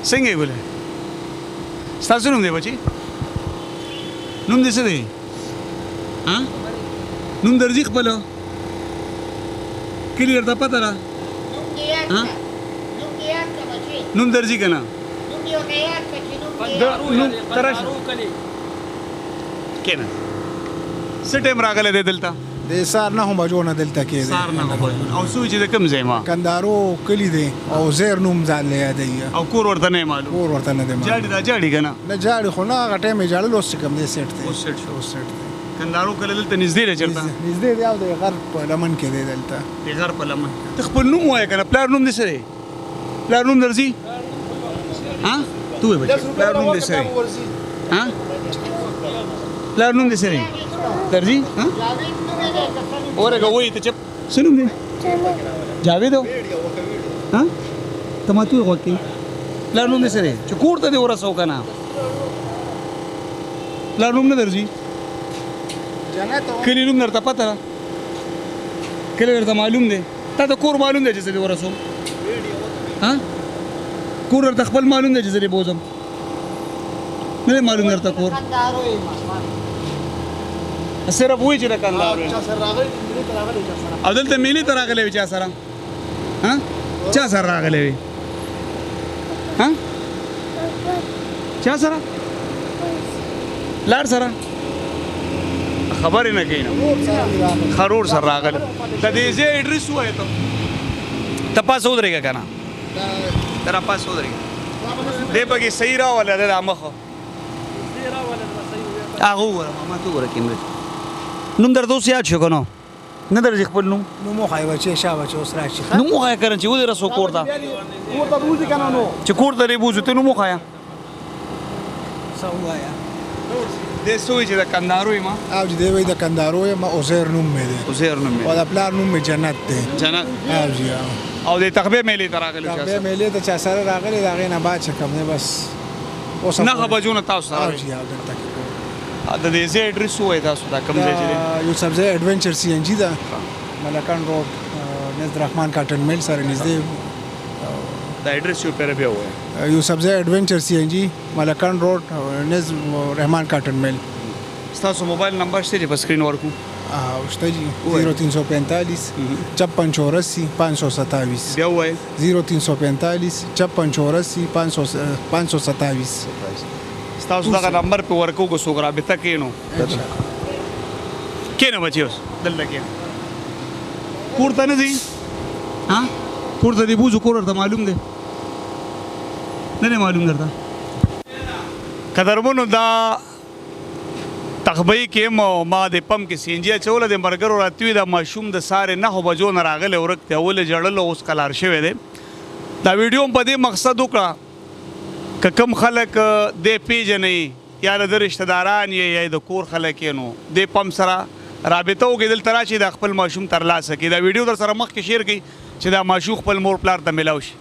څنګه یې ولې ستاسو نوم دی بچي نوم دې څه دی نوم درځي خپل کلی ورته پته ده نوم درځي که نه کېنه څه ټایم راغلی دی دلته د سار 9 بجو نه دلته کېدی سهار 9 بجو او څه چې د کوم ځای ما کندهارو کلي دی او زیر نوم ځان له یادوي او کور ورته نه معلوم کور ورته نه دی جاړي دا جاړي که نه نه جاړي خو نه هغه ټایم یې جاړل اوس چې کوم دی سیټ دی اوس سیټ شو اوس سیټ دی کندهارو کله دلته نږدې دی چېرته نږدې دی او د غر په لمن کې دی دلته د غر په لمن ته خپل نوم ووایه که نه پلار نوم دې څه دی پلار نوم درځي ته وایه بچي پلار نوم دې څه دی پلار نوم دې څه دی درځي اورګه وایي ته چپ څه نوم دی جاوید هو ته ما ته وکړې پلار نوم دې څه دی چې کور ته دې ورسو که نه پلار نوم نه درځي کلی نوم درته پته ده کلی درته معلوم دی تا ته کور معلوم دی چې زه دې ورسوم کور درته خپل معلوم دی چې زه دې بوځم نه دی معلوم درته کور صرف وایي چې د کندهار او دلته مېلې ته راغلی وي چا سره چا سره راغلی وي چا سره لار سره خبرې نه کوي نه خرور سره راغلی د دې ځای اډرس ووایه ته پاس ودرېږه که نه ته را پاس ودرېږه دې پکې صحیح راوله ده دا مخه هغه وګوره ما ته وګوره کیمرې نوم درته اوس یاد شو که نه نه درځي خپل نوم نوم وښایه بچې شا بچې اوس راشي نوم وښایه که نه چې ودې رسو کور ته بوځي که نه نو چې کور ته دې بوځو ته نوم وښایه څه ووایه دې څه وایي چې د کندهارو یم او چې دی وایي د کندهارو یم عزیر نوم مې دی عزیر نوم او د پلار نوم مې جنت دی جنت او جی او د تخبې میلې ته راغلی تخبې میلې ته چا سره راغلی د هغې نه بعد چې کوم دی بس اوس 9 بجو نه تاسو سره او جی دلته کې د دې ځای اډرس ووایه تاسو دا کوم ځای چې دی یوسفزی ایډونچر سی ان جي ده ملکان روډ نزد رحمان کاټن میل سره نږدې دا اډرس یو پیر بیا ووایه یوسفزی ایډونچر سی ان جي ملکان روډ نزد رحمان کاټن میل ستاسو موبایل نمبر شته چې په سکرین ورکو شته جی 0345 5684 527 بیا ووایه 0345 5684 527 ستاسو دغه نمبر په ورکو کو څوک رابطه کینو کینو بچي اوس دلته کینو کور ته نه ځي کور ته دې بوځو کور ورته معلوم دی نه دی معلوم درته قدرمنو دا تخبې کې ما د پم کې سی ان جي اچوله د ملګرو راته وي دا ماشوم د سارې 9 بجو نه راغلی ورک دی اولې ژړل اوس قلار شوی دی دا ویډیو هم په دې مقصد وکړه که کم خلک دې پیژنئ یا د رشته داران یې یا د کور خلک یې نو دې پم سره رابطه وکړئ دلته راشي دا خپل ماشوم ترلاسه کړي دا ویډیو در سره مخکې شیر کړئ چې دا ماشوم خپل مور پلار ته میلاو شي